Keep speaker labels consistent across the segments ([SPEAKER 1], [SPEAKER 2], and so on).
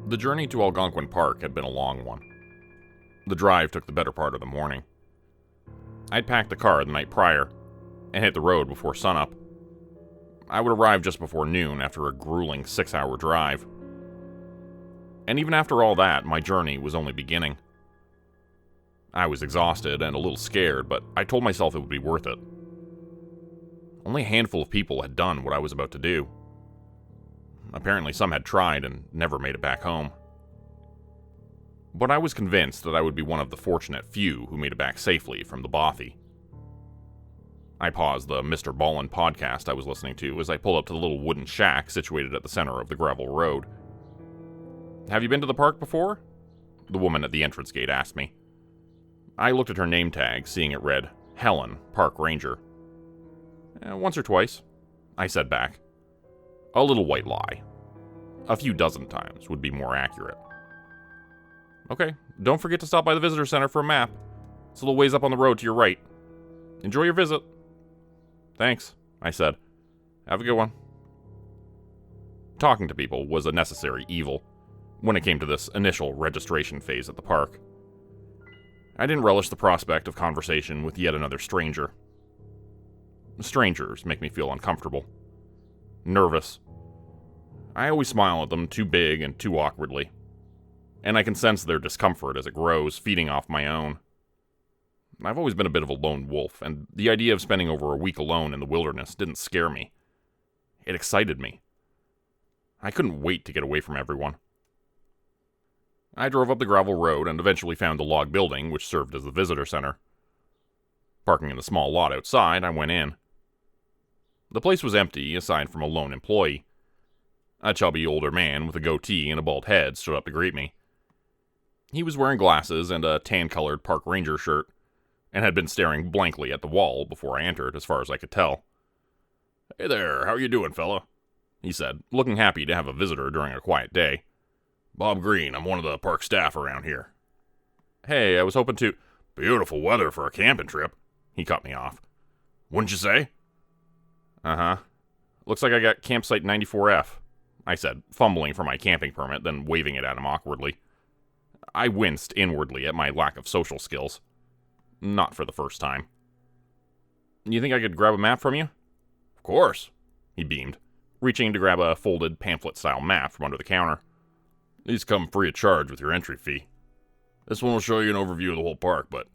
[SPEAKER 1] The journey to Algonquin Park had been a long one. The drive took the better part of the morning. I'd packed the car the night prior and hit the road before sunup. I would arrive just before noon after a grueling 6-hour drive. And even after all that, my journey was only beginning. I was exhausted and a little scared, but I told myself it would be worth it. Only a handful of people had done what I was about to do. Apparently some had tried and never made it back home. But I was convinced that I would be one of the fortunate few who made it back safely from the bothy. I paused the Mr. Ballin podcast I was listening to as I pulled up to the little wooden shack situated at the center of the gravel road. "Have you been to the park before?" the woman at the entrance gate asked me. I looked at her name tag, seeing it read, Helen, Park Ranger. "Once or twice," I said back. A little white lie. A few dozen times would be more accurate. "Okay, don't forget to stop by the visitor center for a map. It's a little ways up on the road to your right. Enjoy your visit." "Thanks," I said. "Have a good one." Talking to people was a necessary evil when it came to this initial registration phase at the park. I didn't relish the prospect of conversation with yet another stranger. Strangers make me feel uncomfortable. Nervous. I always smile at them too big and too awkwardly. And I can sense their discomfort as it grows, feeding off my own. I've always been a bit of a lone wolf, and the idea of spending over a week alone in the wilderness didn't scare me. It excited me. I couldn't wait to get away from everyone. I drove up the gravel road and eventually found the log building which served as the visitor center. Parking in the small lot outside, I went in. The place was empty, aside from a lone employee. A chubby older man with a goatee and a bald head stood up to greet me. He was wearing glasses and a tan-colored park ranger shirt, and had been staring blankly at the wall before I entered, as far as I could tell. "Hey there, how you doing, fella?" he said, looking happy to have a visitor during a quiet day. "Bob Green, I'm one of the park staff around here." "Hey, I was hoping to—" "Beautiful weather for a camping trip," he cut me off. "Wouldn't you say?" "Uh-huh. Looks like I got campsite 94F, I said, fumbling for my camping permit, then waving it at him awkwardly. I winced inwardly at my lack of social skills. Not for the first time. "You think I could grab a map from you?" "Of course," he beamed, reaching to grab a folded pamphlet-style map from under the counter. "These come free of charge with your entry fee. This one will show you an overview of the whole park, but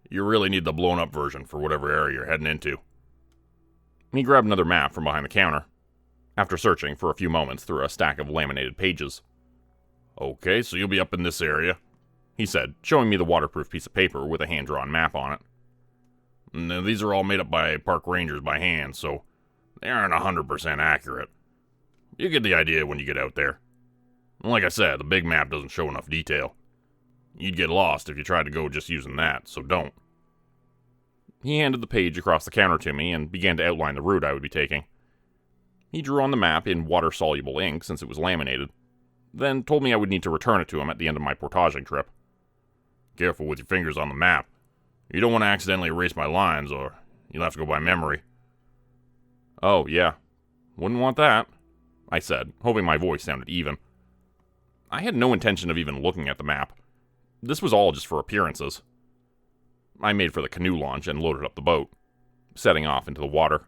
[SPEAKER 1] you really need the blown-up version for whatever area you're heading into." He grabbed another map from behind the counter, after searching for a few moments through a stack of laminated pages. "Okay, so you'll be up in this area," he said, showing me the waterproof piece of paper with a hand-drawn map on it. "Now, these are all made up by park rangers by hand, so they aren't 100% accurate. You get the idea when you get out there. Like I said, the big map doesn't show enough detail. You'd get lost if you tried to go just using that, so don't." He handed the page across the counter to me and began to outline the route I would be taking. He drew on the map in water-soluble ink since it was laminated, then told me I would need to return it to him at the end of my portaging trip. "Careful with your fingers on the map. You don't want to accidentally erase my lines, or you'll have to go by memory." "Oh, yeah. Wouldn't want that," I said, hoping my voice sounded even. I had no intention of even looking at the map. This was all just for appearances. I made for the canoe launch and loaded up the boat, setting off into the water.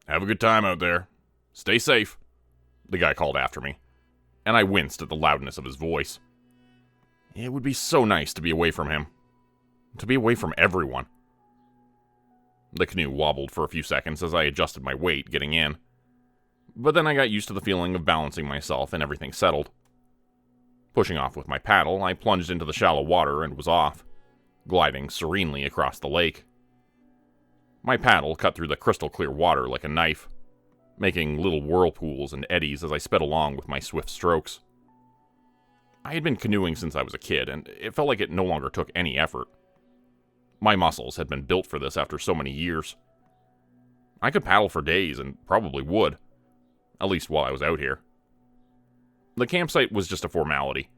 [SPEAKER 1] "Have a good time out there. Stay safe," the guy called after me, and I winced at the loudness of his voice. It would be so nice to be away from him. To be away from everyone. The canoe wobbled for a few seconds as I adjusted my weight getting in, but then I got used to the feeling of balancing myself and everything settled. Pushing off with my paddle, I plunged into the shallow water and was off, gliding serenely across the lake. My paddle cut through the crystal-clear water like a knife, making little whirlpools and eddies as I sped along with my swift strokes. I had been canoeing since I was a kid, and it felt like it no longer took any effort. My muscles had been built for this after so many years. I could paddle for days, and probably would, at least while I was out here. The campsite was just a formality.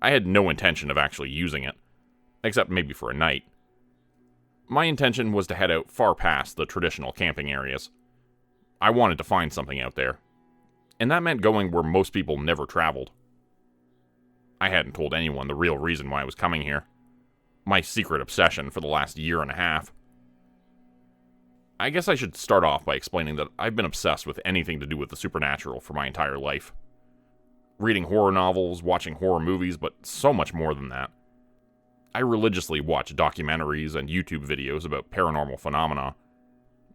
[SPEAKER 1] I had no intention of actually using it, except maybe for a night. My intention was to head out far past the traditional camping areas. I wanted to find something out there, and that meant going where most people never traveled. I hadn't told anyone the real reason why I was coming here. My secret obsession for the last year and a half. I guess I should start off by explaining that I've been obsessed with anything to do with the supernatural for my entire life. Reading horror novels, watching horror movies, but so much more than that. I religiously watch documentaries and YouTube videos about paranormal phenomena.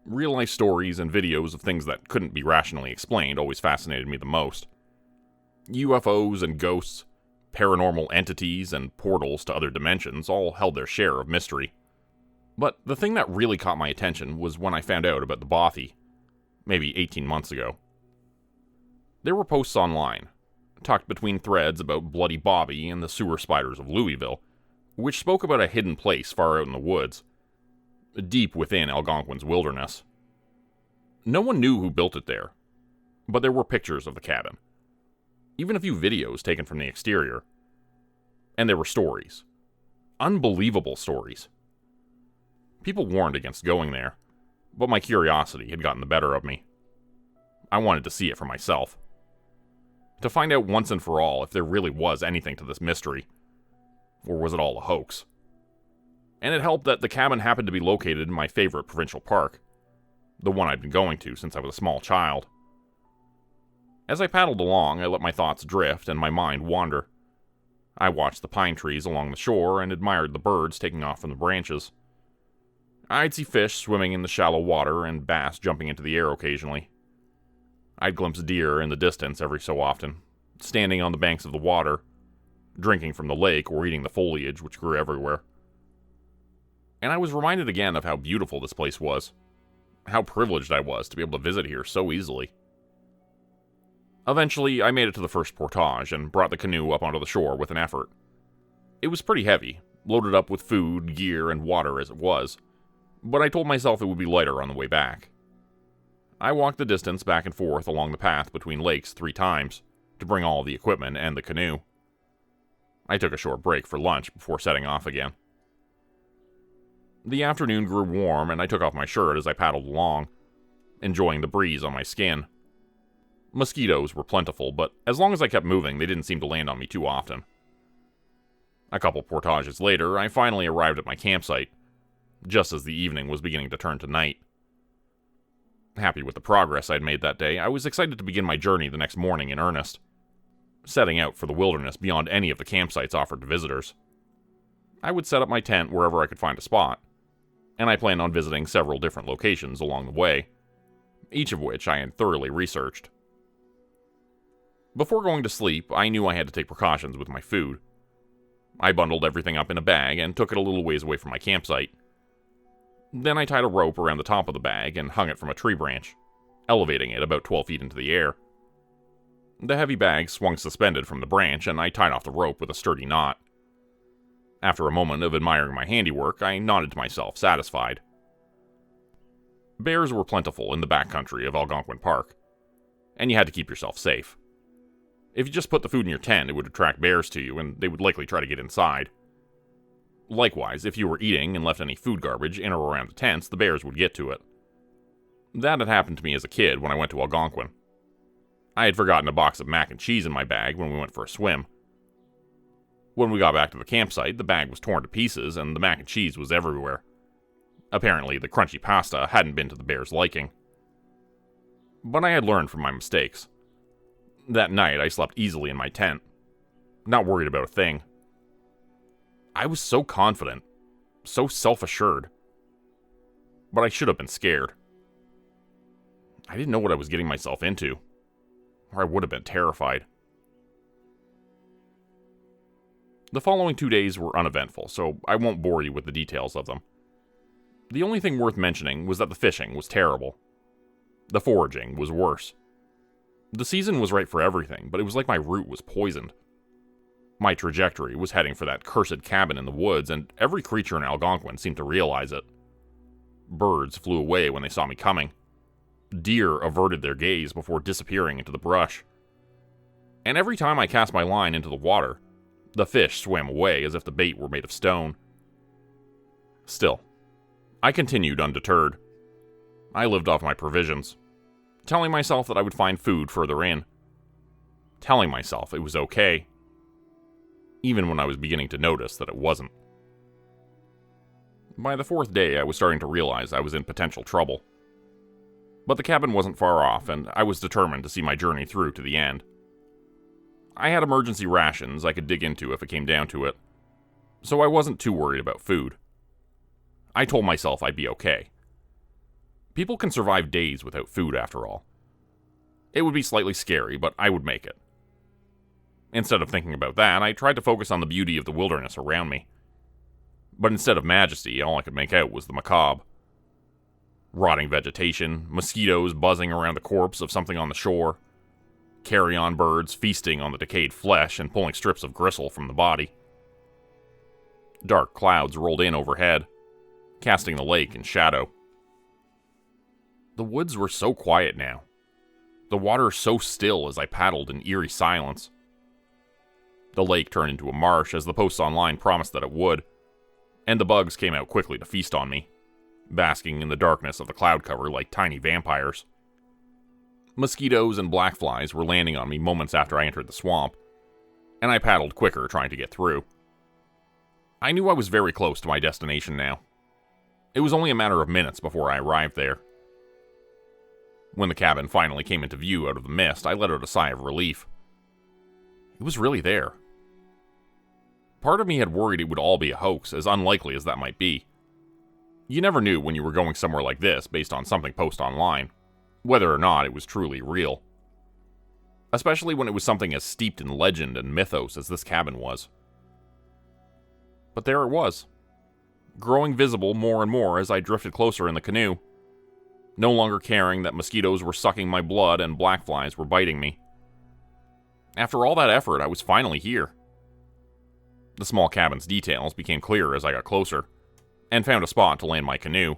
[SPEAKER 1] Real-life stories and videos of things that couldn't be rationally explained always fascinated me the most. UFOs and ghosts, paranormal entities, and portals to other dimensions all held their share of mystery. But the thing that really caught my attention was when I found out about the bothy, maybe 18 months ago. There were posts online, tucked between threads about Bloody Bobby and the sewer spiders of Louisville, which spoke about a hidden place far out in the woods, deep within Algonquin's wilderness. No one knew who built it there, but there were pictures of the cabin, even a few videos taken from the exterior, and there were stories. Unbelievable stories. People warned against going there, but my curiosity had gotten the better of me. I wanted to see it for myself. To find out once and for all if there really was anything to this mystery, or was it all a hoax? And it helped that the cabin happened to be located in my favorite provincial park, the one I'd been going to since I was a small child. As I paddled along, I let my thoughts drift and my mind wander. I watched the pine trees along the shore and admired the birds taking off from the branches. I'd see fish swimming in the shallow water and bass jumping into the air occasionally. I'd glimpse deer in the distance every so often, standing on the banks of the water, drinking from the lake or eating the foliage which grew everywhere. And I was reminded again of how beautiful this place was, how privileged I was to be able to visit here so easily. Eventually, I made it to the first portage and brought the canoe up onto the shore with an effort. It was pretty heavy, loaded up with food, gear, and water as it was, but I told myself it would be lighter on the way back. I walked the distance back and forth along the path between lakes 3 times to bring all the equipment and the canoe. I took a short break for lunch before setting off again. The afternoon grew warm and I took off my shirt as I paddled along, enjoying the breeze on my skin. Mosquitoes were plentiful, but as long as I kept moving, they didn't seem to land on me too often. A couple portages later, I finally arrived at my campsite, just as the evening was beginning to turn to night. Happy with the progress I'd made that day, I was excited to begin my journey the next morning in earnest, setting out for the wilderness beyond any of the campsites offered to visitors. I would set up my tent wherever I could find a spot, and I planned on visiting several different locations along the way, each of which I had thoroughly researched. Before going to sleep, I knew I had to take precautions with my food. I bundled everything up in a bag and took it a little ways away from my campsite. Then I tied a rope around the top of the bag and hung it from a tree branch, elevating it about 12 feet into the air. The heavy bag swung suspended from the branch, and I tied off the rope with a sturdy knot. After a moment of admiring my handiwork, I nodded to myself, satisfied. Bears were plentiful in the backcountry of Algonquin Park, and you had to keep yourself safe. If you just put the food in your tent, it would attract bears to you, and they would likely try to get inside. Likewise, if you were eating and left any food garbage in or around the tents, the bears would get to it. That had happened to me as a kid when I went to Algonquin. I had forgotten a box of mac and cheese in my bag when we went for a swim. When we got back to the campsite, the bag was torn to pieces and the mac and cheese was everywhere. Apparently, the crunchy pasta hadn't been to the bears' liking. But I had learned from my mistakes. That night, I slept easily in my tent, not worried about a thing. I was so confident, so self-assured. But I should have been scared. I didn't know what I was getting myself into, or I would have been terrified. The following 2 days were uneventful, so I won't bore you with the details of them. The only thing worth mentioning was that the fishing was terrible. The foraging was worse. The season was right for everything, but it was like my route was poisoned. My trajectory was heading for that cursed cabin in the woods, and every creature in Algonquin seemed to realize it. Birds flew away when they saw me coming. Deer averted their gaze before disappearing into the brush. And every time I cast my line into the water, the fish swam away as if the bait were made of stone. Still, I continued undeterred. I lived off my provisions, telling myself that I would find food further in, telling myself it was okay. even when I was beginning to notice that it wasn't. By the fourth day, I was starting to realize I was in potential trouble. But the cabin wasn't far off, and I was determined to see my journey through to the end. I had emergency rations I could dig into if it came down to it, so I wasn't too worried about food. I told myself I'd be okay. People can survive days without food, after all. It would be slightly scary, but I would make it. Instead of thinking about that, I tried to focus on the beauty of the wilderness around me. But instead of majesty, all I could make out was the macabre. Rotting vegetation, mosquitoes buzzing around the corpse of something on the shore, carrion birds feasting on the decayed flesh and pulling strips of gristle from the body. Dark clouds rolled in overhead, casting the lake in shadow. The woods were so quiet now. The water so still as I paddled in eerie silence. The lake turned into a marsh as the posts online promised that it would, and the bugs came out quickly to feast on me, basking in the darkness of the cloud cover like tiny vampires. Mosquitoes and black flies were landing on me moments after I entered the swamp, and I paddled quicker trying to get through. I knew I was very close to my destination now. It was only a matter of minutes before I arrived there. When the cabin finally came into view out of the mist, I let out a sigh of relief. It was really there. Part of me had worried it would all be a hoax, as unlikely as that might be. You never knew when you were going somewhere like this based on something posted online, whether or not it was truly real. Especially when it was something as steeped in legend and mythos as this cabin was. But there it was, growing visible more and more as I drifted closer in the canoe, no longer caring that mosquitoes were sucking my blood and black flies were biting me. After all that effort, I was finally here. The small cabin's details became clearer as I got closer, and found a spot to land my canoe.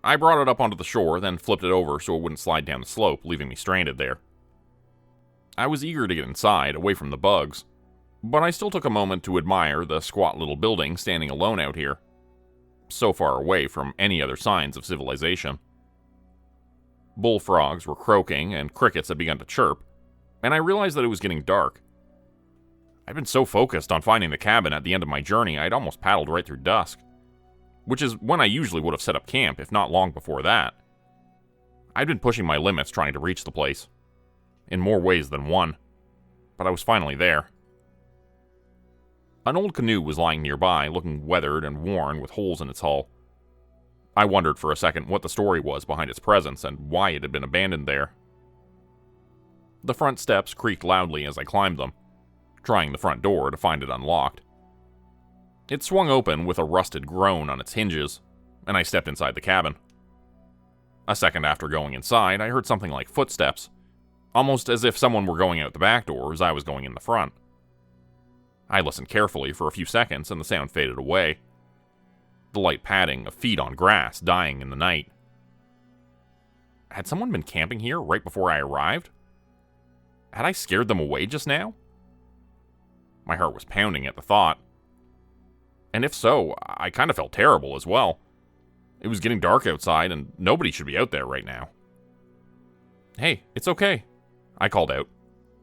[SPEAKER 1] I brought it up onto the shore, then flipped it over so it wouldn't slide down the slope, leaving me stranded there. I was eager to get inside, away from the bugs, but I still took a moment to admire the squat little building standing alone out here, so far away from any other signs of civilization. Bullfrogs were croaking, and crickets had begun to chirp, and I realized that it was getting dark. I'd been so focused on finding the cabin at the end of my journey, I'd almost paddled right through dusk, which is when I usually would have set up camp, if not long before that. I'd been pushing my limits trying to reach the place, in more ways than one, but I was finally there. An old canoe was lying nearby, looking weathered and worn with holes in its hull. I wondered for a second what the story was behind its presence and why it had been abandoned there. The front steps creaked loudly as I climbed them, trying the front door to find it unlocked. It swung open with a rusted groan on its hinges, and I stepped inside the cabin. A second after going inside, I heard something like footsteps, almost as if someone were going out the back door as I was going in the front. I listened carefully for a few seconds, and the sound faded away, the light padding of feet on grass dying in the night. Had someone been camping here right before I arrived? Had I scared them away just now? My heart was pounding at the thought. And if so, I kind of felt terrible as well. It was getting dark outside, and nobody should be out there right now. "Hey, it's okay," I called out.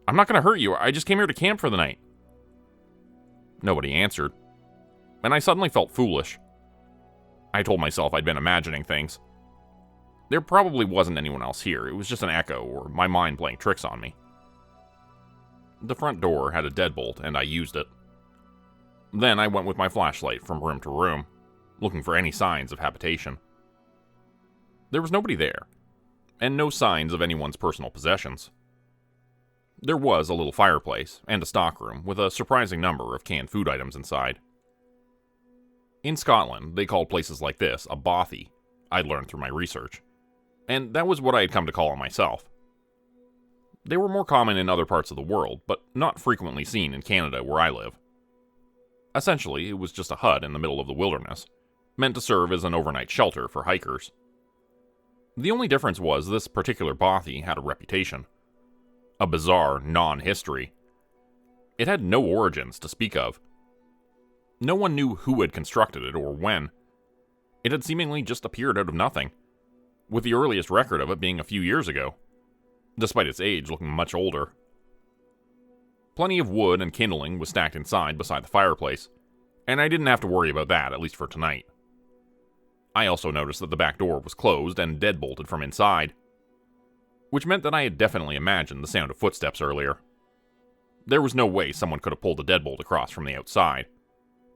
[SPEAKER 1] "I'm not going to hurt you. I just came here to camp for the night." Nobody answered, and I suddenly felt foolish. I told myself I'd been imagining things. There probably wasn't anyone else here. It was just an echo, or my mind playing tricks on me. The front door had a deadbolt, and I used it. Then I went with my flashlight from room to room, looking for any signs of habitation. There was nobody there, and no signs of anyone's personal possessions. There was a little fireplace and a stockroom with a surprising number of canned food items inside. In Scotland, they called places like this a bothy, I'd learned through my research, and that was what I had come to call it myself. They were more common in other parts of the world, but not frequently seen in Canada where I live. Essentially, it was just a hut in the middle of the wilderness, meant to serve as an overnight shelter for hikers. The only difference was this particular bothy had a reputation. A bizarre non-history. It had no origins to speak of. No one knew who had constructed it or when. It had seemingly just appeared out of nothing, with the earliest record of it being a few years ago, despite its age looking much older. Plenty of wood and kindling was stacked inside beside the fireplace, and I didn't have to worry about that, at least for tonight. I also noticed that the back door was closed and deadbolted from inside, which meant that I had definitely imagined the sound of footsteps earlier. There was no way someone could have pulled the deadbolt across from the outside.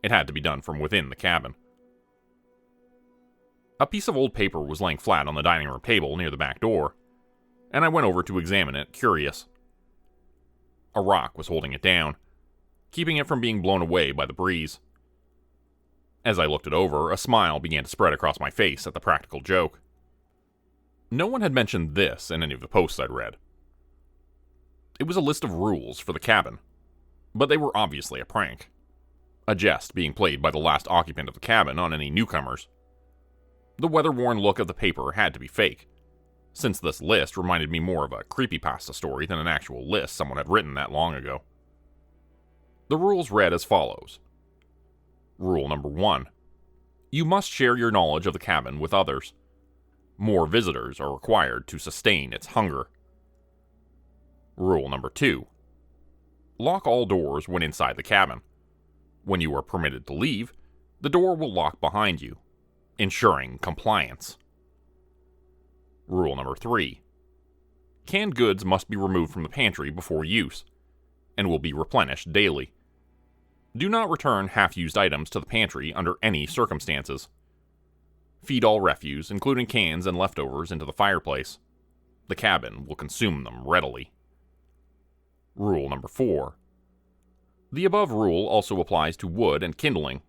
[SPEAKER 1] It had to be done from within the cabin. A piece of old paper was laying flat on the dining room table near the back door, and I went over to examine it, curious. A rock was holding it down, keeping it from being blown away by the breeze. As I looked it over, a smile began to spread across my face at the practical joke. No one had mentioned this in any of the posts I'd read. It was a list of rules for the cabin, but they were obviously a prank. A jest being played by the last occupant of the cabin on any newcomers. The weather-worn look of the paper had to be fake, since this list reminded me more of a creepypasta story than an actual list someone had written that long ago. The rules read as follows. Rule number 1. You must share your knowledge of the cabin with others. More visitors are required to sustain its hunger. Rule number 2. Lock all doors when inside the cabin. When you are permitted to leave, the door will lock behind you, ensuring compliance. Rule number 3. Canned goods must be removed from the pantry before use, and will be replenished daily. Do not return half-used items to the pantry under any circumstances. Feed all refuse, including cans and leftovers, into the fireplace. The cabin will consume them readily. Rule number 4. The above rule also applies to wood and kindling,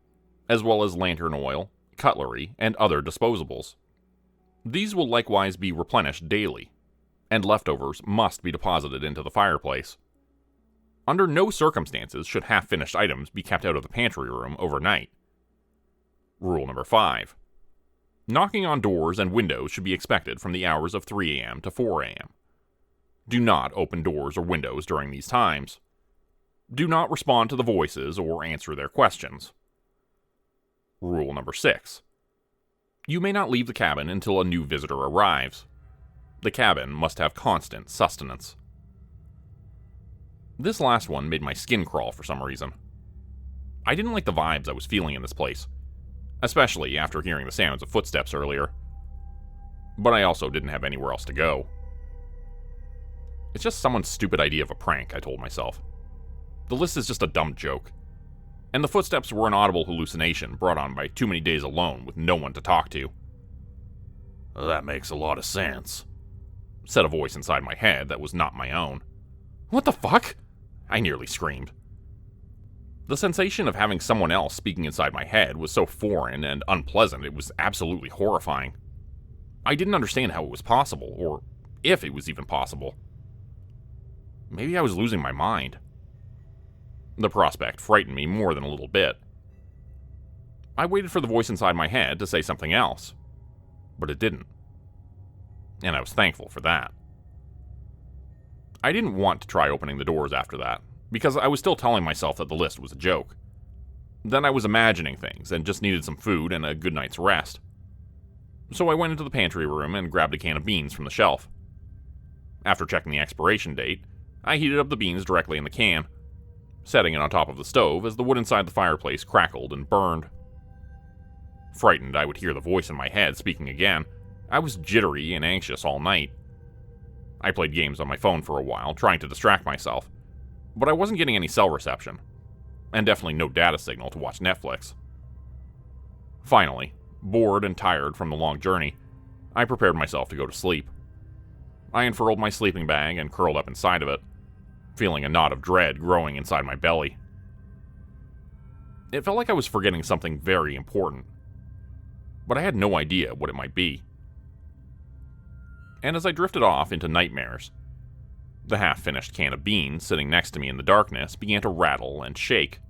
[SPEAKER 1] as well as lantern oil, cutlery, and other disposables. These will likewise be replenished daily, and leftovers must be deposited into the fireplace. Under no circumstances should half-finished items be kept out of the pantry room overnight. Rule number 5. Knocking on doors and windows should be expected from the hours of 3 a.m. to 4 a.m. Do not open doors or windows during these times. Do not respond to the voices or answer their questions. Rule number 6. You may not leave the cabin until a new visitor arrives. The cabin must have constant sustenance. This last one made my skin crawl for some reason. I didn't like the vibes I was feeling in this place, especially after hearing the sounds of footsteps earlier. But I also didn't have anywhere else to go. It's just someone's stupid idea of a prank, I told myself. The list is just a dumb joke. And the footsteps were an audible hallucination brought on by too many days alone with no one to talk to. That makes a lot of sense, said a voice inside my head that was not my own. What the fuck? I nearly screamed. The sensation of having someone else speaking inside my head was so foreign and unpleasant it was absolutely horrifying. I didn't understand how it was possible, or if it was even possible. Maybe I was losing my mind. The prospect frightened me more than a little bit. I waited for the voice inside my head to say something else, but it didn't. And I was thankful for that. I didn't want to try opening the doors after that, because I was still telling myself that the list was a joke. Then I was imagining things and just needed some food and a good night's rest. So I went into the pantry room and grabbed a can of beans from the shelf. After checking the expiration date, I heated up the beans directly in the can, setting it on top of the stove as the wood inside the fireplace crackled and burned. Frightened I would hear the voice in my head speaking again, I was jittery and anxious all night. I played games on my phone for a while, trying to distract myself, but I wasn't getting any cell reception, and definitely no data signal to watch Netflix. Finally, bored and tired from the long journey, I prepared myself to go to sleep. I unfurled my sleeping bag and curled up inside of it, feeling a knot of dread growing inside my belly. It felt like I was forgetting something very important, but I had no idea what it might be. And as I drifted off into nightmares, the half-finished can of beans sitting next to me in the darkness began to rattle and shake.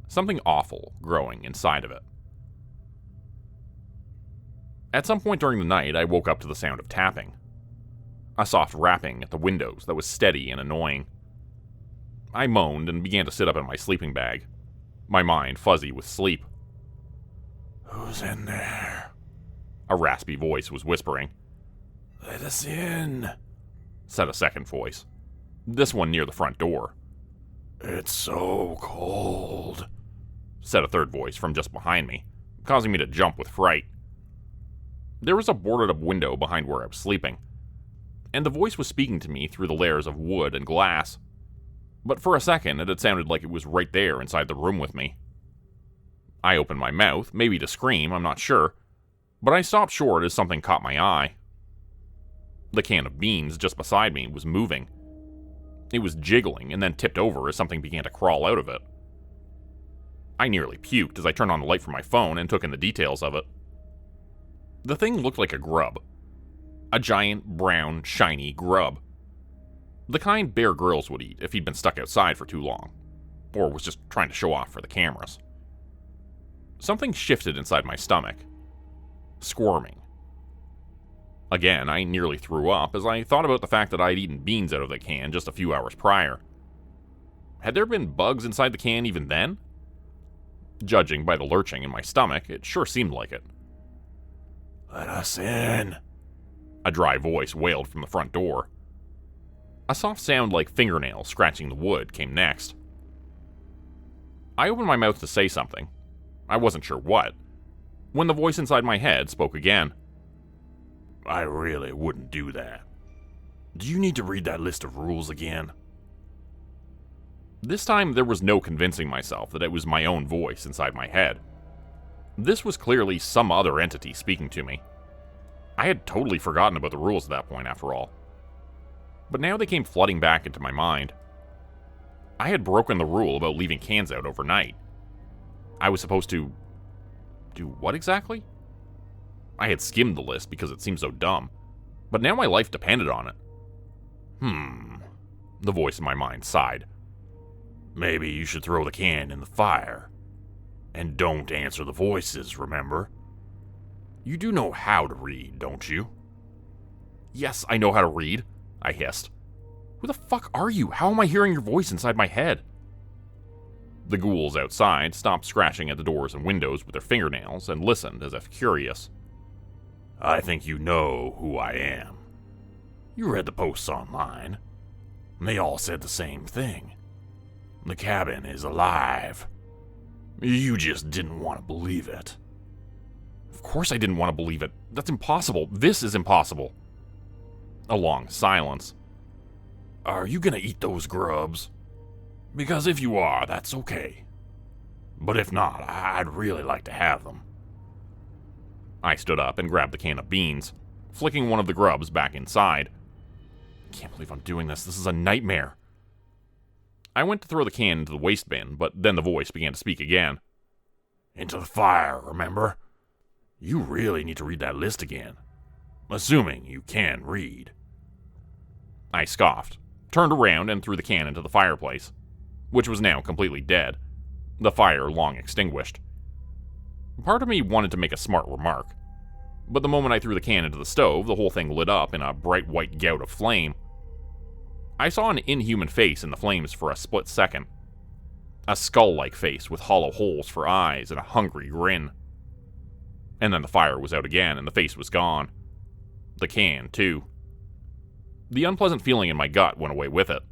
[SPEAKER 1] Something awful growing inside of it. At some point during the night, I woke up to the sound of tapping. A soft rapping at the windows that was steady and annoying. I moaned and began to sit up in my sleeping bag, my mind fuzzy with sleep. "Who's in there?" a raspy voice was whispering. "Let us in," said a second voice, this one near the front door, "It's so cold," said a third voice from just behind me, causing me to jump with fright. There was a boarded-up window behind where I was sleeping, and the voice was speaking to me through the layers of wood and glass. But for a second, it had sounded like it was right there inside the room with me. I opened my mouth, maybe to scream, I'm not sure, but I stopped short as something caught my eye. The can of beans just beside me was moving. It was jiggling and then tipped over as something began to crawl out of it. I nearly puked as I turned on the light from my phone and took in the details of it. The thing looked like a grub. A giant, brown, shiny grub. The kind Bear Grylls would eat if he'd been stuck outside for too long, or was just trying to show off for the cameras. Something shifted inside my stomach. Squirming. Again, I nearly threw up as I thought about the fact that I'd eaten beans out of the can just a few hours prior. Had there been bugs inside the can even then? Judging by the lurching in my stomach, it sure seemed like it. "Let us in," a dry voice wailed from the front door. A soft sound like fingernails scratching the wood came next. I opened my mouth to say something. I wasn't sure what, when the voice inside my head spoke again. "I really wouldn't do that. Do you need to read that list of rules again?" This time, there was no convincing myself that it was my own voice inside my head. This was clearly some other entity speaking to me. I had totally forgotten about the rules at that point, after all. But now they came flooding back into my mind. I had broken the rule about leaving cans out overnight. I was supposed to... do what exactly? I had skimmed the list because it seemed so dumb, but now my life depended on it. The voice in my mind sighed. "Maybe you should throw the can in the fire. And don't answer the voices, remember? You do know how to read, don't you?" "Yes, I know how to read," I hissed. "Who the fuck are you? How am I hearing your voice inside my head?" The ghouls outside stopped scratching at the doors and windows with their fingernails and listened as if curious. "I think you know who I am. You read the posts online. They all said the same thing. The cabin is alive. You just didn't want to believe it." "Of course I didn't want to believe it. That's impossible. This is impossible." A long silence. "Are you gonna eat those grubs? Because if you are, that's okay. But if not, I'd really like to have them." I stood up and grabbed the can of beans, flicking one of the grubs back inside. I can't believe I'm doing this. This is a nightmare. I went to throw the can into the waste bin, but then the voice began to speak again. "Into the fire, remember? You really need to read that list again. Assuming you can read." I scoffed, turned around, and threw the can into the fireplace, which was now completely dead, the fire long extinguished. Part of me wanted to make a smart remark, but the moment I threw the can into the stove, the whole thing lit up in a bright white gout of flame. I saw an inhuman face in the flames for a split second. A skull-like face with hollow holes for eyes and a hungry grin. And then the fire was out again and the face was gone. The can, too. The unpleasant feeling in my gut went away with it.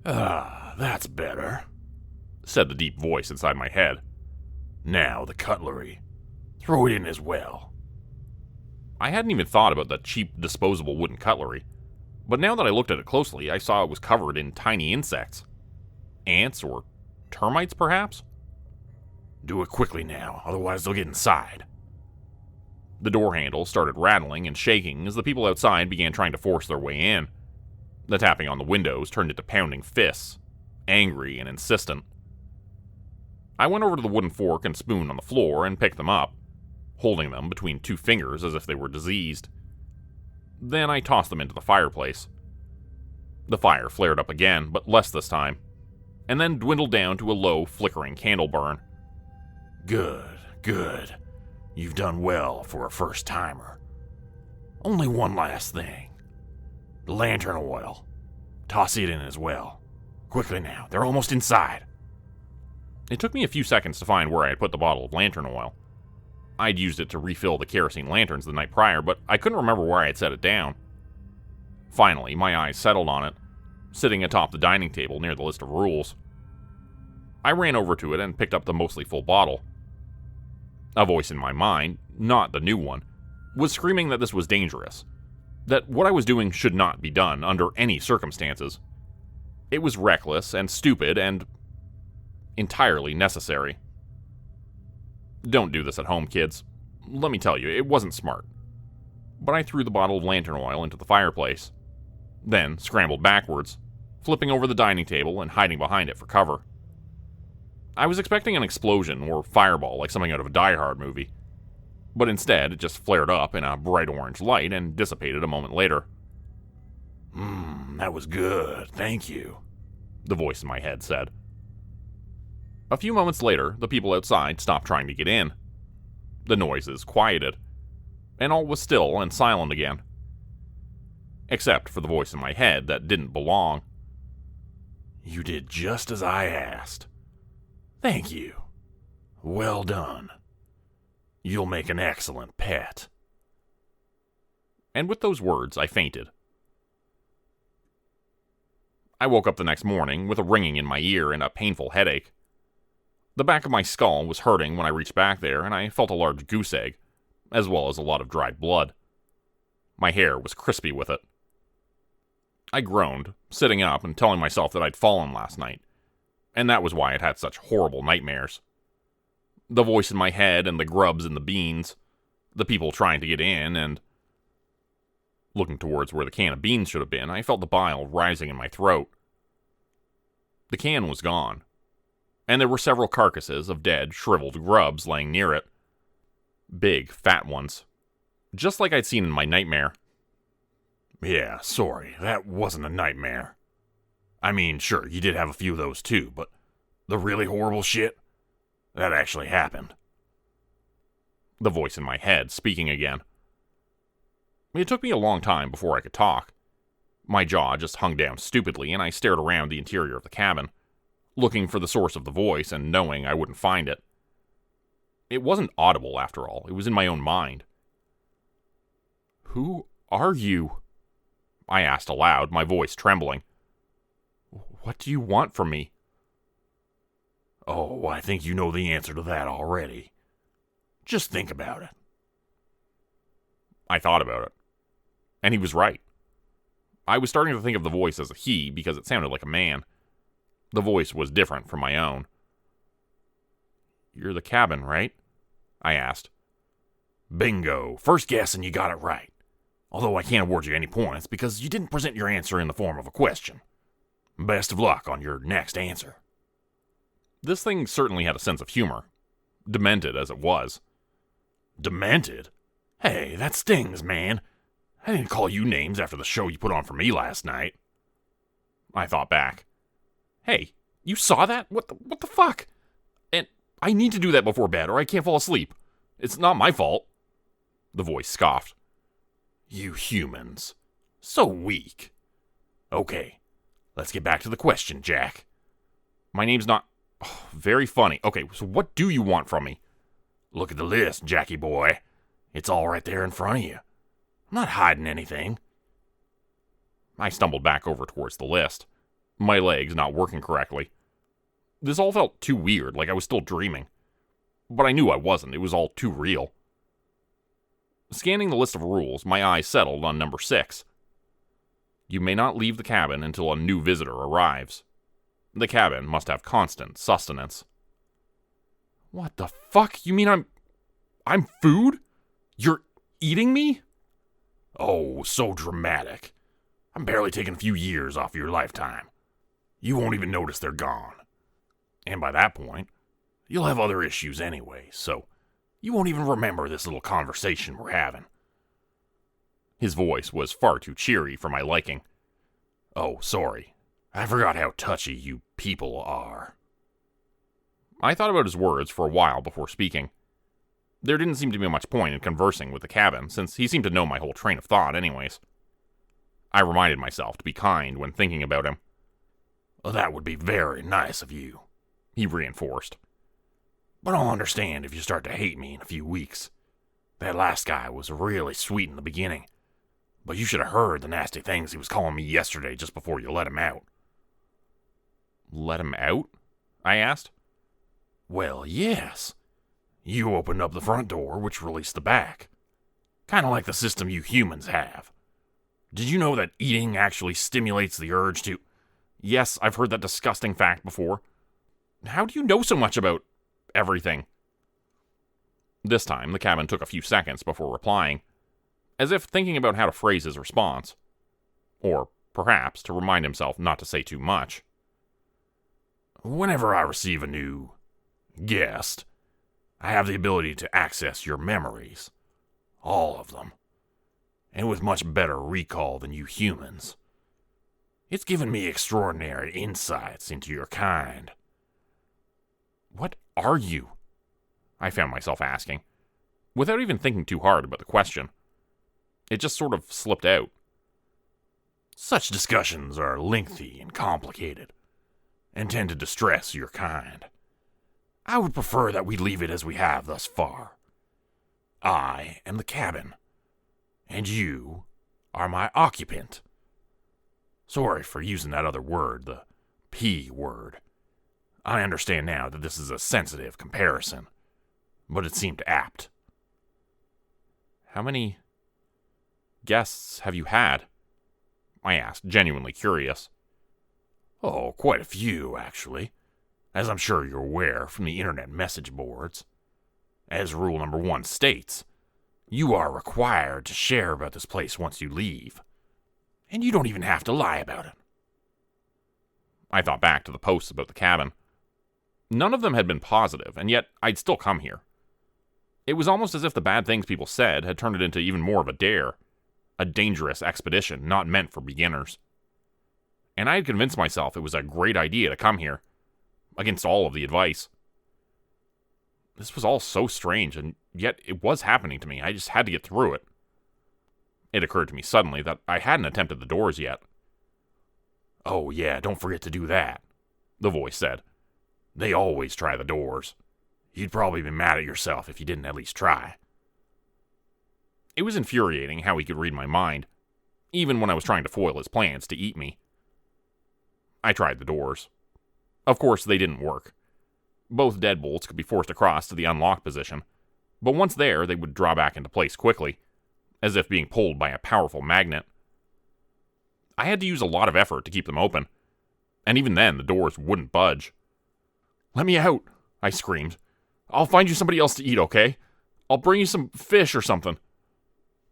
[SPEAKER 1] "Ah, that's better," said the deep voice inside my head. "Now the cutlery. Throw it in as well." I hadn't even thought about the cheap, disposable wooden cutlery, but now that I looked at it closely, I saw it was covered in tiny insects. Ants or termites, perhaps? "Do it quickly now, otherwise they'll get inside." The door handle started rattling and shaking as the people outside began trying to force their way in. The tapping on the windows turned into pounding fists, angry and insistent. I went over to the wooden fork and spoon on the floor and picked them up, holding them between two fingers as if they were diseased. Then I tossed them into the fireplace. The fire flared up again, but less this time, and then dwindled down to a low, flickering candle burn. "Good, good. You've done well for a first-timer. Only one last thing. The lantern oil. Toss it in as well. Quickly now, they're almost inside." It took me a few seconds to find where I had put the bottle of lantern oil. I'd used it to refill the kerosene lanterns the night prior, but I couldn't remember where I had set it down. Finally, my eyes settled on it, sitting atop the dining table near the list of rules. I ran over to it and picked up the mostly full bottle. A voice in my mind, not the new one, was screaming that this was dangerous, that what I was doing should not be done under any circumstances. It was reckless and stupid and entirely necessary. Don't do this at home, kids. Let me tell you, it wasn't smart. But I threw the bottle of lantern oil into the fireplace, then scrambled backwards, flipping over the dining table and hiding behind it for cover. I was expecting an explosion or fireball like something out of a Die Hard movie, but instead it just flared up in a bright orange light and dissipated a moment later.
[SPEAKER 2] That was good, thank you,"
[SPEAKER 1] the voice in my head said. A few moments later, the people outside stopped trying to get in. The noises quieted, and all was still and silent again. Except for the voice in my head that didn't belong.
[SPEAKER 2] "You did just as I asked. Thank you. Well done. You'll make an excellent pet."
[SPEAKER 1] And with those words, I fainted. I woke up the next morning with a ringing in my ear and a painful headache. The back of my skull was hurting when I reached back there, and I felt a large goose egg, as well as a lot of dried blood. My hair was crispy with it. I groaned, sitting up and telling myself that I'd fallen last night, and that was why I'd had such horrible nightmares. The voice in my head and the grubs and the beans, the people trying to get in, and looking towards where the can of beans should have been, I felt the bile rising in my throat. The can was gone, and there were several carcasses of dead, shriveled grubs laying near it. Big, fat ones, just like I'd seen in my nightmare.
[SPEAKER 2] "Yeah, sorry, that wasn't a nightmare. I mean, sure, you did have a few of those too, but the really horrible shit, that actually happened."
[SPEAKER 1] The voice in my head speaking again. It took me a long time before I could talk. My jaw just hung down stupidly, and I stared around the interior of the cabin, looking for the source of the voice and knowing I wouldn't find it. It wasn't audible, after all. It was in my own mind. "Who are you?" I asked aloud, my voice trembling. "What do you want from me?"
[SPEAKER 2] "Oh, I think you know the answer to that already. Just think about it."
[SPEAKER 1] I thought about it. And he was right. I was starting to think of the voice as a he because it sounded like a man. The voice was different from my own. "You're the cabin, right?" I asked.
[SPEAKER 2] "Bingo. First guess and you got it right. Although I can't award you any points because you didn't present your answer in the form of a question. Best of luck on your next answer."
[SPEAKER 1] This thing certainly had a sense of humor, demented as it was.
[SPEAKER 2] "Demented? Hey, that stings, man. I didn't call you names after the show you put on for me last night."
[SPEAKER 1] I thought back. "Hey, you saw that? What the fuck? And I need to do that before bed or I can't fall asleep. It's not my fault." The voice scoffed.
[SPEAKER 2] "You humans. So weak. Okay, let's get back to the question, Jack."
[SPEAKER 1] "My name's not..." Oh, very funny. Okay, so what do you want from me?"
[SPEAKER 2] "Look at the list, Jackie boy. It's all right there in front of you. I'm not hiding anything."
[SPEAKER 1] I stumbled back over towards the list, my legs not working correctly. This all felt too weird, like I was still dreaming. But I knew I wasn't. It was all too real. Scanning the list of rules, my eyes settled on number 6. You may not leave the cabin until a new visitor arrives. The cabin must have constant sustenance. What the fuck? You mean I'm food? You're eating me?
[SPEAKER 2] Oh, so dramatic. I'm barely taking a few years off your lifetime. You won't even notice they're gone. And by that point, you'll have other issues anyway, so you won't even remember this little conversation we're having."
[SPEAKER 1] His voice was far too cheery for my liking.
[SPEAKER 2] "Oh, sorry. I forgot how touchy you people are."
[SPEAKER 1] I thought about his words for a while before speaking. There didn't seem to be much point in conversing with the cabin, since he seemed to know my whole train of thought anyways. I reminded myself to be kind when thinking about him.
[SPEAKER 2] "That would be very nice of you,"
[SPEAKER 1] he reinforced.
[SPEAKER 2] "But I'll understand if you start to hate me in a few weeks. That last guy was really sweet in the beginning, But you should have heard the nasty things he was calling me yesterday just before you let him out.
[SPEAKER 1] Let him out? I asked.
[SPEAKER 2] Well, yes. You opened up the front door, which released the back. Kind of like the system you humans have. Did you know that eating actually stimulates the urge to...
[SPEAKER 1] Yes, I've heard that disgusting fact before. How do you know so much about everything? This time, the cabin took a few seconds before replying, as if thinking about how to phrase his response. Or, perhaps, to remind himself not to say too much.
[SPEAKER 2] Whenever I receive a new guest, I have the ability to access your memories. All of them. And with much better recall than you humans. It's given me extraordinary insights into your kind.
[SPEAKER 1] What are you? I found myself asking, without even thinking too hard about the question. It just sort of slipped out.
[SPEAKER 2] Such discussions are lengthy and complicated, and tend to distress your kind. I would prefer that we leave it as we have thus far. I am the cabin, and you are my occupant. Sorry for using that other word, the P word. I understand now that this is a sensitive comparison, but it seemed apt.
[SPEAKER 1] How many guests have you had? I asked, genuinely curious.
[SPEAKER 2] Oh, quite a few, actually, as I'm sure you're aware from the internet message boards. As rule number 1 states, you are required to share about this place once you leave, and you don't even have to lie about it.
[SPEAKER 1] I thought back to the posts about the cabin. None of them had been positive, and yet I'd still come here. It was almost as if the bad things people said had turned it into even more of a dare, a dangerous expedition not meant for beginners. And I had convinced myself it was a great idea to come here, against all of the advice. This was all so strange, and yet it was happening to me. I just had to get through it. It occurred to me suddenly that I hadn't attempted the doors yet.
[SPEAKER 2] Oh yeah, don't forget to do that, the voice said. They always try the doors. You'd probably be mad at yourself if you didn't at least try.
[SPEAKER 1] It was infuriating how he could read my mind, even when I was trying to foil his plans to eat me. I tried the doors. Of course, they didn't work. Both deadbolts could be forced across to the unlock position, but once there, they would draw back into place quickly, as if being pulled by a powerful magnet. I had to use a lot of effort to keep them open, and even then, the doors wouldn't budge. "Let me out," I screamed. "I'll find you somebody else to eat, okay? I'll bring you some fish or something."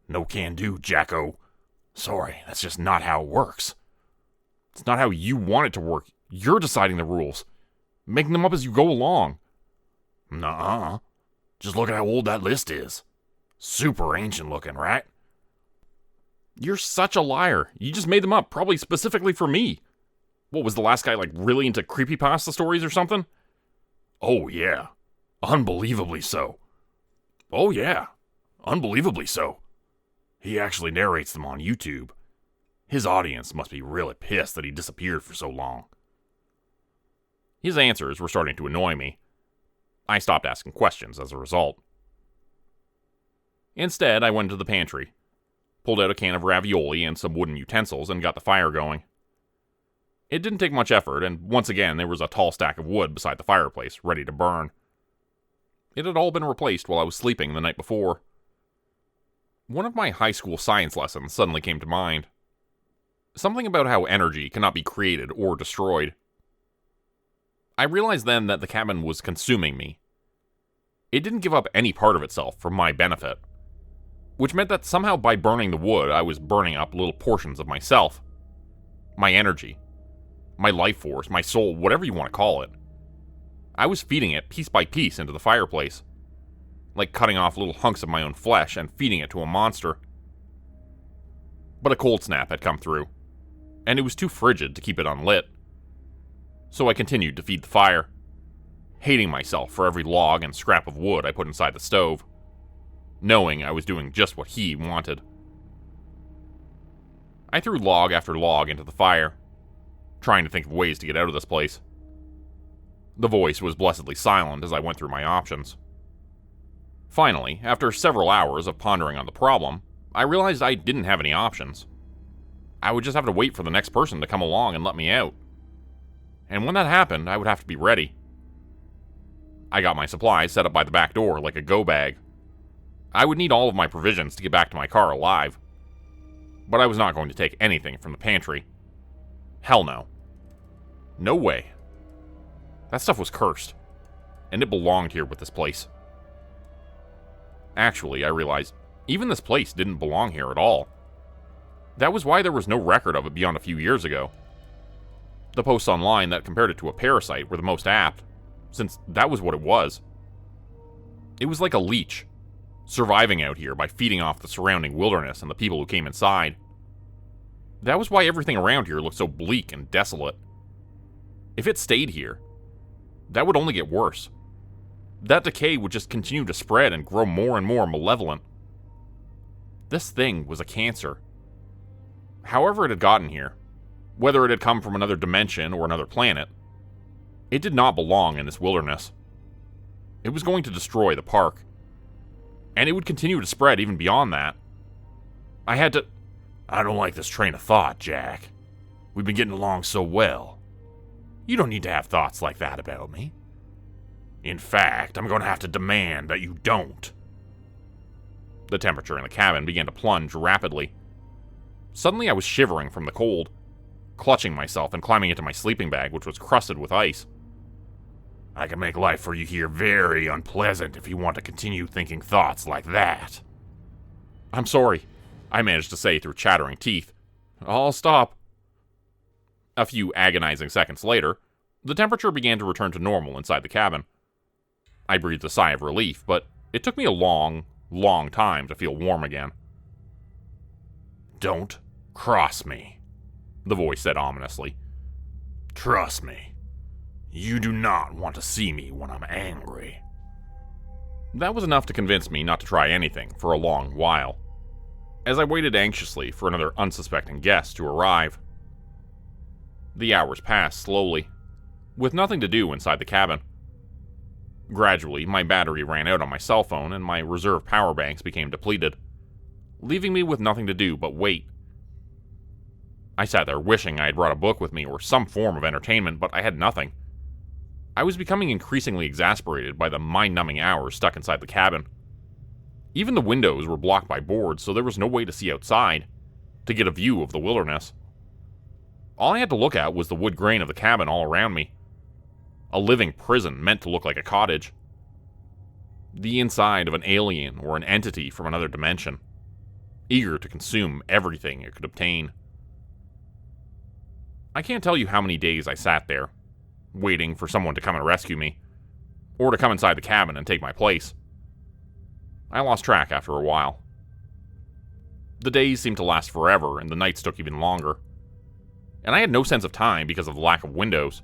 [SPEAKER 2] "No can do, Jacko. Sorry, that's just not how it works."
[SPEAKER 1] "It's not how you want it to work. You're deciding the rules, making them up as you go along."
[SPEAKER 2] Nuh-uh. Just look at how old that list is. Super ancient looking, right?
[SPEAKER 1] You're such a liar. You just made them up, probably specifically for me. What, was the last guy, really into creepypasta stories or something?
[SPEAKER 2] Oh, yeah. Unbelievably so. Oh, yeah. Unbelievably so. He actually narrates them on YouTube. His audience must be really pissed that he disappeared for so long.
[SPEAKER 1] His answers were starting to annoy me. I stopped asking questions as a result. Instead, I went into the pantry, pulled out a can of ravioli and some wooden utensils, and got the fire going. It didn't take much effort, and once again there was a tall stack of wood beside the fireplace, ready to burn. It had all been replaced while I was sleeping the night before. One of my high school science lessons suddenly came to mind. Something about how energy cannot be created or destroyed. I realized then that the cabin was consuming me. It didn't give up any part of itself for my benefit, which meant that somehow by burning the wood, I was burning up little portions of myself. My energy. My life force, my soul, whatever you want to call it. I was feeding it piece by piece into the fireplace, like cutting off little hunks of my own flesh and feeding it to a monster. But a cold snap had come through, and it was too frigid to keep it unlit. So I continued to feed the fire, hating myself for every log and scrap of wood I put inside the stove, knowing I was doing just what he wanted. I threw log after log into the fire, trying to think of ways to get out of this place. The voice was blessedly silent as I went through my options. Finally, after several hours of pondering on the problem, I realized I didn't have any options. I would just have to wait for the next person to come along and let me out. And when that happened, I would have to be ready. I got my supplies set up by the back door like a go bag. I would need all of my provisions to get back to my car alive. But I was not going to take anything from the pantry. Hell no. No way. That stuff was cursed, and it belonged here with this place. Actually, I realized, even this place didn't belong here at all. That was why there was no record of it beyond a few years ago. The posts online that compared it to a parasite were the most apt, since that was what it was. It was like a leech, surviving out here by feeding off the surrounding wilderness and the people who came inside. That was why everything around here looked so bleak and desolate. If it stayed here, that would only get worse. That decay would just continue to spread and grow more and more malevolent. This thing was a cancer. However it had gotten here, whether it had come from another dimension or another planet, it did not belong in this wilderness. It was going to destroy the park. And it would continue to spread even beyond that.
[SPEAKER 2] I don't like this train of thought, Jack. We've been getting along so well. You don't need to have thoughts like that about me. In fact, I'm going to have to demand that you don't.
[SPEAKER 1] The temperature in the cabin began to plunge rapidly. Suddenly I was shivering from the cold, clutching myself and climbing into my sleeping bag, which was crusted with ice.
[SPEAKER 2] I can make life for you here very unpleasant if you want to continue thinking thoughts like that.
[SPEAKER 1] I'm sorry, I managed to say through chattering teeth. I'll stop. A few agonizing seconds later, the temperature began to return to normal inside the cabin. I breathed a sigh of relief, but it took me a long, long time to feel warm again.
[SPEAKER 2] Don't cross me,
[SPEAKER 1] the voice said ominously.
[SPEAKER 2] Trust me. You do not want to see me when I'm angry.
[SPEAKER 1] That was enough to convince me not to try anything for a long while, as I waited anxiously for another unsuspecting guest to arrive. The hours passed slowly, with nothing to do inside the cabin. Gradually, my battery ran out on my cell phone and my reserve power banks became depleted, leaving me with nothing to do but wait. I sat there wishing I had brought a book with me or some form of entertainment, but I had nothing. I was becoming increasingly exasperated by the mind-numbing hours stuck inside the cabin. Even the windows were blocked by boards, so there was no way to see outside, to get a view of the wilderness. All I had to look at was the wood grain of the cabin all around me. A living prison meant to look like a cottage. The inside of an alien or an entity from another dimension, eager to consume everything it could obtain. I can't tell you how many days I sat there, waiting for someone to come and rescue me, or to come inside the cabin and take my place. I lost track after a while. The days seemed to last forever, and the nights took even longer. And I had no sense of time because of the lack of windows.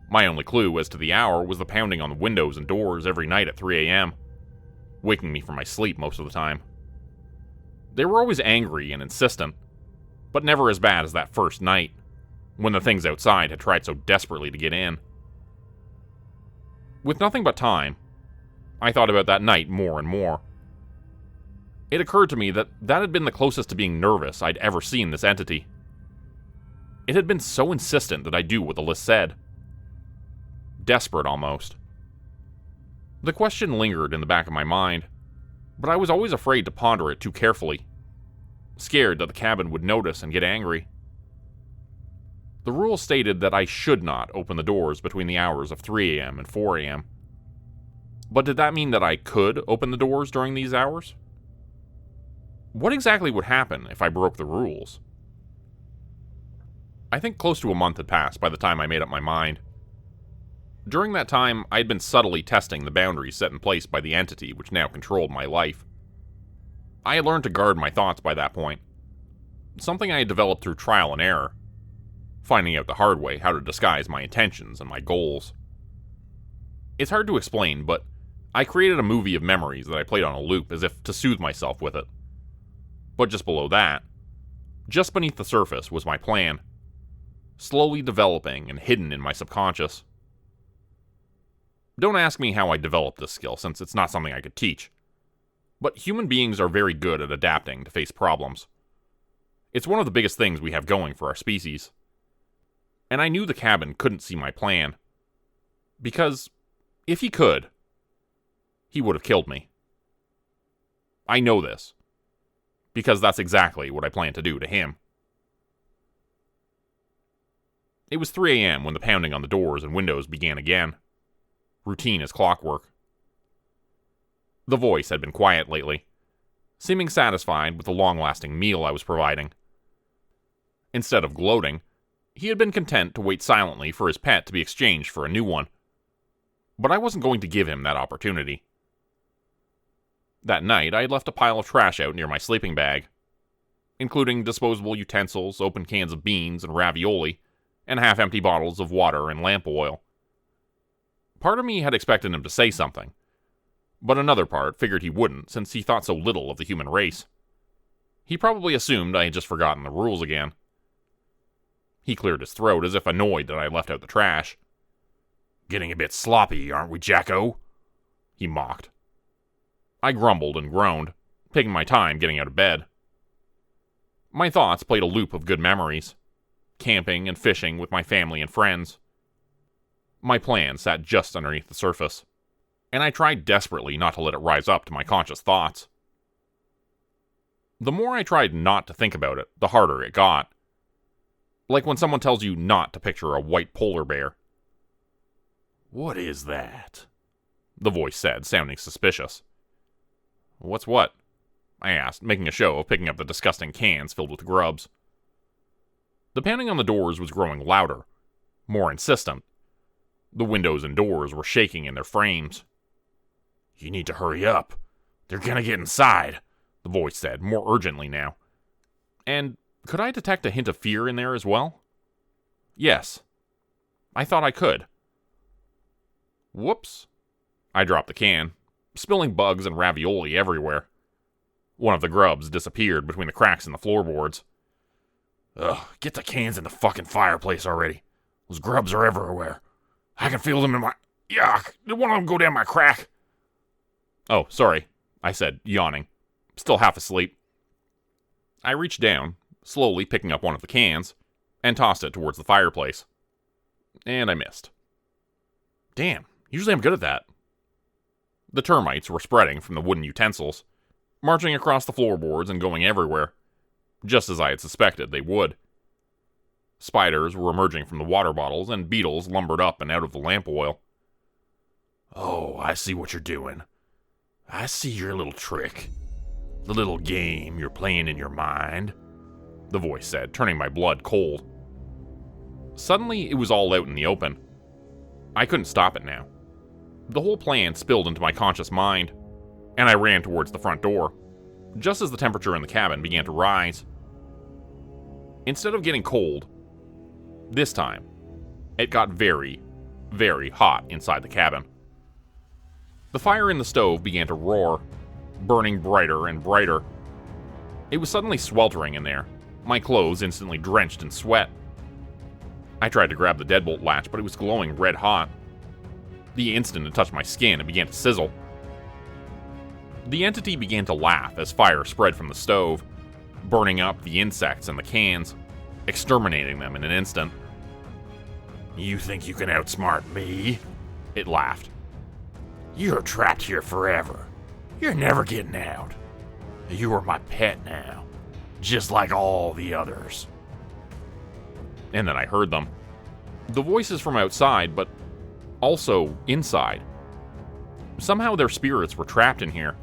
[SPEAKER 1] My only clue as to the hour was the pounding on the windows and doors every night at 3 a.m., waking me from my sleep most of the time. They were always angry and insistent, but never as bad as that first night, when the things outside had tried so desperately to get in. With nothing but time, I thought about that night more and more. It occurred to me that that had been the closest to being nervous I'd ever seen this entity. It had been so insistent that I do what the list said. Desperate, almost. The question lingered in the back of my mind, but I was always afraid to ponder it too carefully, scared that the cabin would notice and get angry. The rule stated that I should not open the doors between the hours of 3 a.m. and 4 a.m. But did that mean that I could open the doors during these hours? What exactly would happen if I broke the rules? I think close to a month had passed by the time I made up my mind. During that time, I had been subtly testing the boundaries set in place by the entity which now controlled my life. I had learned to guard my thoughts by that point, something I had developed through trial and error, finding out the hard way how to disguise my intentions and my goals. It's hard to explain, but I created a movie of memories that I played on a loop as if to soothe myself with it. But just below that, just beneath the surface, was my plan, slowly developing and hidden in my subconscious. Don't ask me how I developed this skill, since it's not something I could teach. But human beings are very good at adapting to face problems. It's one of the biggest things we have going for our species. And I knew the cabin couldn't see my plan. Because, if he could, he would have killed me. I know this. Because that's exactly what I planned to do to him. It was 3 a.m. when the pounding on the doors and windows began again. Routine as clockwork. The voice had been quiet lately, seeming satisfied with the long-lasting meal I was providing. Instead of gloating, he had been content to wait silently for his pet to be exchanged for a new one. But I wasn't going to give him that opportunity. That night, I had left a pile of trash out near my sleeping bag, including disposable utensils, open cans of beans and ravioli, and half-empty bottles of water and lamp oil. Part of me had expected him to say something, but another part figured he wouldn't since he thought so little of the human race. He probably assumed I had just forgotten the rules again. He cleared his throat as if annoyed that I left out the trash.
[SPEAKER 2] "Getting a bit sloppy, aren't we, Jacko?"
[SPEAKER 1] he mocked. I grumbled and groaned, taking my time getting out of bed. My thoughts played a loop of good memories, camping and fishing with my family and friends. My plan sat just underneath the surface, and I tried desperately not to let it rise up to my conscious thoughts. The more I tried not to think about it, the harder it got. Like when someone tells you not to picture a white polar bear.
[SPEAKER 2] "What is that?"
[SPEAKER 1] the voice said, sounding suspicious. "What's what?" I asked, making a show of picking up the disgusting cans filled with grubs. The pounding on the doors was growing louder, more insistent. The windows and doors were shaking in their frames.
[SPEAKER 2] "You need to hurry up. They're gonna get inside,"
[SPEAKER 1] the voice said, more urgently now. And could I detect a hint of fear in there as well? Yes. I thought I could. Whoops. I dropped the can, spilling bugs and ravioli everywhere. One of the grubs disappeared between the cracks in the floorboards.
[SPEAKER 2] "Ugh, get the cans in the fucking fireplace already. Those grubs are everywhere. I can feel them in my... Yuck! Did one of them go down my crack?"
[SPEAKER 1] "Oh, sorry," I said, yawning, still half asleep. I reached down, slowly picking up one of the cans, and tossed it towards the fireplace. And I missed. Damn, usually I'm good at that. The termites were spreading from the wooden utensils, marching across the floorboards and going everywhere, just as I had suspected they would. Spiders were emerging from the water bottles, and beetles lumbered up and out of the lamp oil.
[SPEAKER 2] "Oh, I see what you're doing. I see your little trick. The little game you're playing in your mind,"
[SPEAKER 1] the voice said, turning my blood cold. Suddenly, it was all out in the open. I couldn't stop it now. The whole plan spilled into my conscious mind, and I ran towards the front door, just as the temperature in the cabin began to rise. Instead of getting cold, this time, it got very, very hot inside the cabin. The fire in the stove began to roar, burning brighter and brighter. It was suddenly sweltering in there, my clothes instantly drenched in sweat. I tried to grab the deadbolt latch, but it was glowing red hot. The instant it touched my skin, it began to sizzle. The entity began to laugh as fire spread from the stove, burning up the insects and the cans, exterminating them in an instant.
[SPEAKER 2] "You think you can outsmart me?"
[SPEAKER 1] it laughed.
[SPEAKER 2] "You're trapped here forever. You're never getting out. You are my pet now, just like all the others."
[SPEAKER 1] And then I heard them. The voices from outside, but also inside. Somehow their spirits were trapped in here,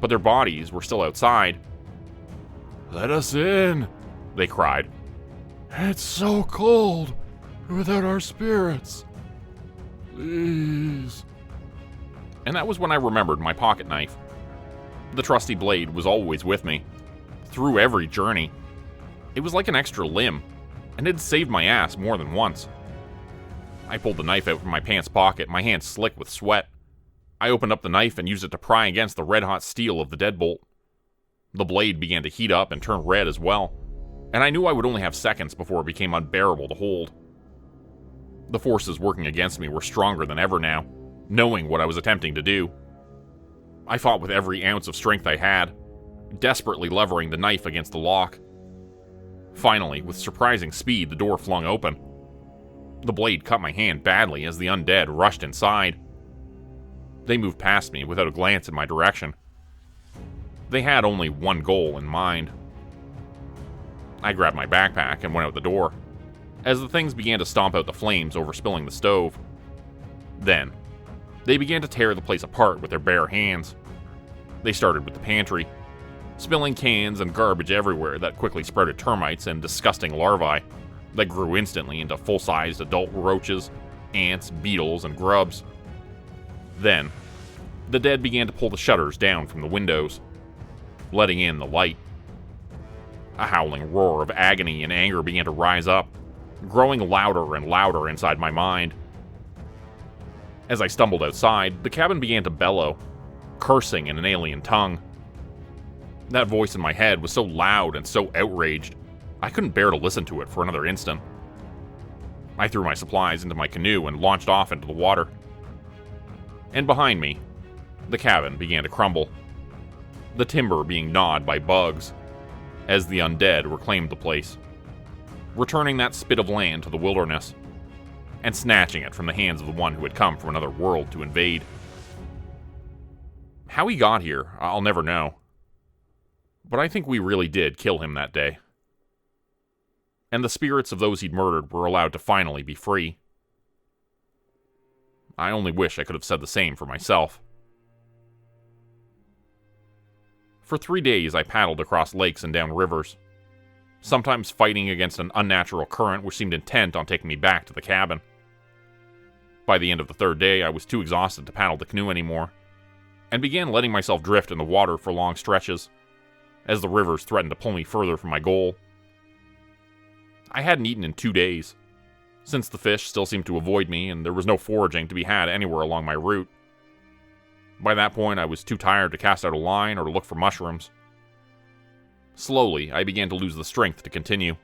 [SPEAKER 1] but their bodies were still outside.
[SPEAKER 2] "Let us in," they cried. "It's so cold without our spirits. Please."
[SPEAKER 1] And that was when I remembered my pocket knife. The trusty blade was always with me, through every journey. It was like an extra limb, and it had saved my ass more than once. I pulled the knife out from my pants pocket, my hands slick with sweat. I opened up the knife and used it to pry against the red-hot steel of the deadbolt. The blade began to heat up and turn red as well, and I knew I would only have seconds before it became unbearable to hold. The forces working against me were stronger than ever now, knowing what I was attempting to do. I fought with every ounce of strength I had, desperately levering the knife against the lock. Finally, with surprising speed, the door flung open. The blade cut my hand badly as the undead rushed inside. They moved past me without a glance in my direction. They had only one goal in mind. I grabbed my backpack and went out the door, as the things began to stomp out the flames, overspilling the stove. Then, they began to tear the place apart with their bare hands. They started with the pantry, spilling cans and garbage everywhere that quickly sprouted termites and disgusting larvae that grew instantly into full-sized adult roaches, ants, beetles, and grubs. Then, the dead began to pull the shutters down from the windows, letting in the light. A howling roar of agony and anger began to rise up, growing louder and louder inside my mind. As I stumbled outside, the cabin began to bellow, cursing in an alien tongue. That voice in my head was so loud and so outraged, I couldn't bear to listen to it for another instant. I threw my supplies into my canoe and launched off into the water. And behind me, the cabin began to crumble, the timber being gnawed by bugs, as the undead reclaimed the place, returning that spit of land to the wilderness, and snatching it from the hands of the one who had come from another world to invade. How he got here, I'll never know. But I think we really did kill him that day. And the spirits of those he'd murdered were allowed to finally be free. I only wish I could have said the same for myself. For 3 days I paddled across lakes and down rivers, sometimes fighting against an unnatural current which seemed intent on taking me back to the cabin. By the end of the 3rd day, I was too exhausted to paddle the canoe anymore, and began letting myself drift in the water for long stretches, as the rivers threatened to pull me further from my goal. I hadn't eaten in 2 days, since the fish still seemed to avoid me and there was no foraging to be had anywhere along my route. By that point, I was too tired to cast out a line or to look for mushrooms. Slowly, I began to lose the strength to continue.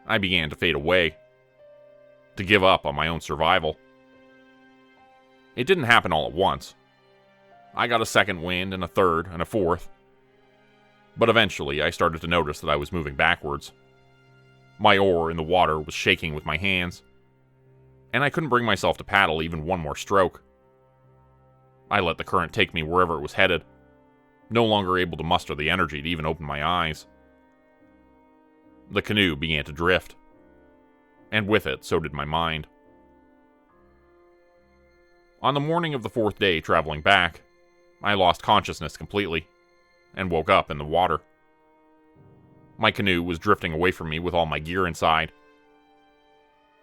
[SPEAKER 1] I began to fade away, to give up on my own survival. It didn't happen all at once. I got a second wind and a third and a fourth. But eventually, I started to notice that I was moving backwards. My oar in the water was shaking with my hands, and I couldn't bring myself to paddle even one more stroke. I let the current take me wherever it was headed, no longer able to muster the energy to even open my eyes. The canoe began to drift, and with it, so did my mind. On the morning of the 4th day traveling back, I lost consciousness completely, and woke up in the water. My canoe was drifting away from me with all my gear inside.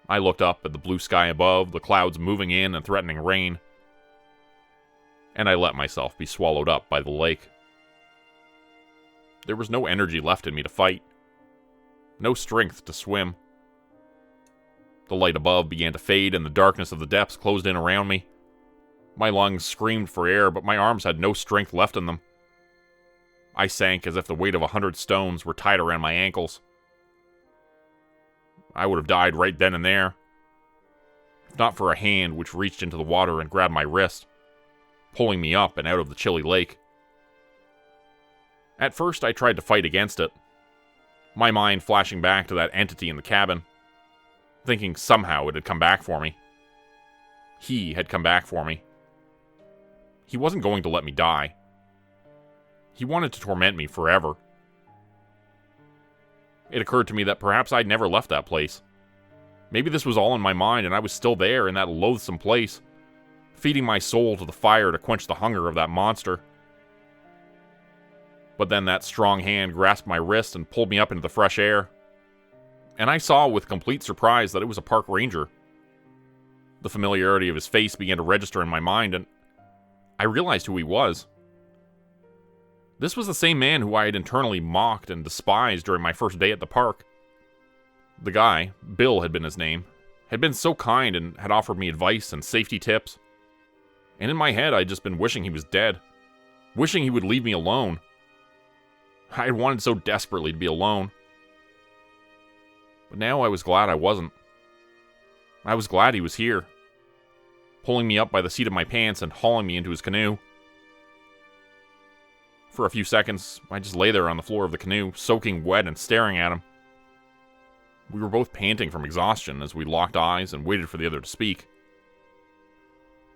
[SPEAKER 1] I looked up at the blue sky above, the clouds moving in and threatening rain, and I let myself be swallowed up by the lake. There was no energy left in me to fight, no strength to swim. The light above began to fade and the darkness of the depths closed in around me. My lungs screamed for air, but my arms had no strength left in them. I sank as if the weight of 100 stones were tied around my ankles. I would have died right then and there, if not for a hand which reached into the water and grabbed my wrist, pulling me up and out of the chilly lake. At first, I tried to fight against it, my mind flashing back to that entity in the cabin, thinking somehow it had come back for me. He had come back for me. He wasn't going to let me die. He wanted to torment me forever. It occurred to me that perhaps I'd never left that place. Maybe this was all in my mind and I was still there in that loathsome place, feeding my soul to the fire to quench the hunger of that monster. But then that strong hand grasped my wrist and pulled me up into the fresh air. And I saw with complete surprise that it was a park ranger. The familiarity of his face began to register in my mind, and I realized who he was. This was the same man who I had internally mocked and despised during my first day at the park. The guy, Bill had been his name, had been so kind and had offered me advice and safety tips. And in my head, I'd just been wishing he was dead, wishing he would leave me alone. I had wanted so desperately to be alone. But now I was glad I wasn't. I was glad he was here, pulling me up by the seat of my pants and hauling me into his canoe. For a few seconds, I just lay there on the floor of the canoe, soaking wet and staring at him. We were both panting from exhaustion as we locked eyes and waited for the other to speak.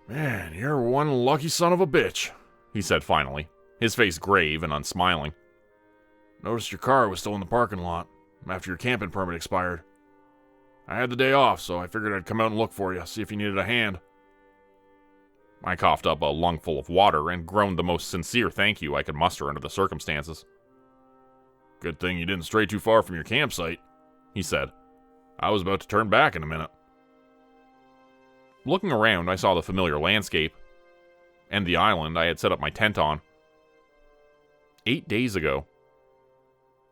[SPEAKER 2] Man, you're one lucky son of a bitch,
[SPEAKER 1] he said finally, his face grave and unsmiling.
[SPEAKER 2] Noticed your car was still in the parking lot after your camping permit expired. I had the day off, so I figured I'd come out and look for you, see if you needed a hand.
[SPEAKER 1] I coughed up a lungful of water and groaned the most sincere thank you I could muster under the circumstances.
[SPEAKER 2] Good thing you didn't stray too far from your campsite, he said. I was about to turn back in a minute.
[SPEAKER 1] Looking around, I saw the familiar landscape and the island I had set up my tent on. 8 days ago.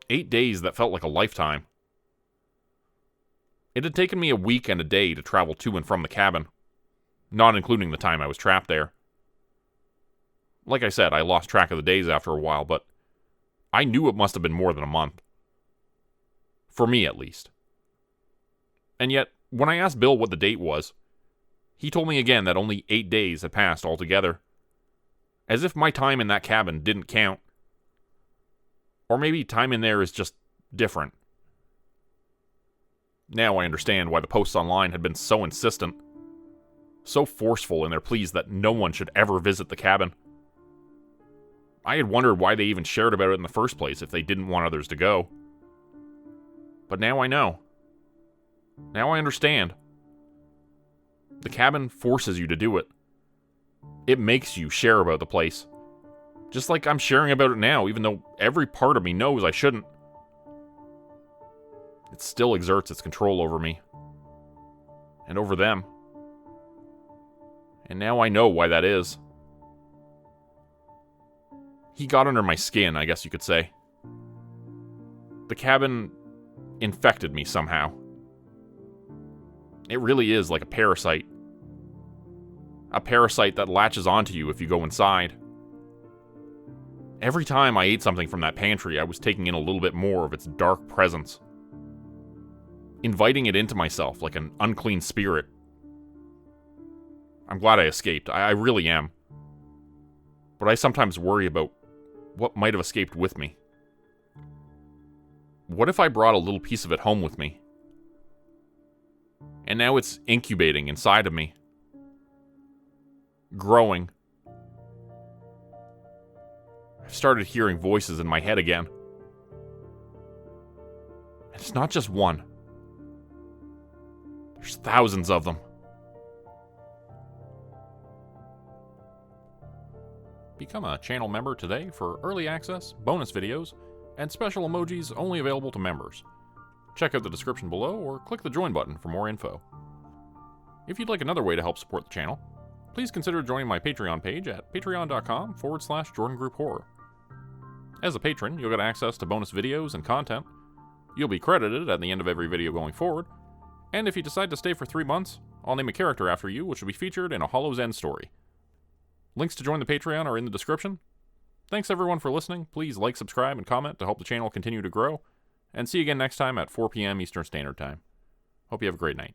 [SPEAKER 1] 8 days that felt like a lifetime. It had taken me a week and a day to travel to and from the cabin, not including the time I was trapped there. Like I said, I lost track of the days after a while, but I knew it must have been more than a month. For me, at least. And yet, when I asked Bill what the date was, he told me again that only 8 days had passed altogether. As if my time in that cabin didn't count. Or maybe time in there is just different. Now I understand why the posts online had been so insistent, so forceful in their pleas that no one should ever visit the cabin. I had wondered why they even shared about it in the first place if they didn't want others to go. But now I know. Now I understand. The cabin forces you to do it. It makes you share about the place. Just like I'm sharing about it now, even though every part of me knows I shouldn't. It still exerts its control over me. And over them. And now I know why that is. He got under my skin, I guess you could say. The cabin infected me somehow. It really is like a parasite. A parasite that latches onto you if you go inside. Every time I ate something from that pantry, I was taking in a little bit more of its dark presence. Inviting it into myself like an unclean spirit. I'm glad I escaped. I really am. But I sometimes worry about what might have escaped with me. What if I brought a little piece of it home with me? And now it's incubating inside of me. Growing. I've started hearing voices in my head again. And it's not just one. There's thousands of them. Become a channel member today for early access, bonus videos, and special emojis only available to members. Check out the description below or click the join button for more info. If you'd like another way to help support the channel, please consider joining my Patreon page at patreon.com/JordanGroupeHorror. As a patron, you'll get access to bonus videos and content. You'll be credited at the end of every video going forward. And if you decide to stay for 3 months, I'll name a character after you, which will be featured in a Hollow's End story. Links to join the Patreon are in the description. Thanks everyone for listening. Please like, subscribe, and comment to help the channel continue to grow. And see you again next time at 4 p.m. Eastern Standard Time. Hope you have a great night.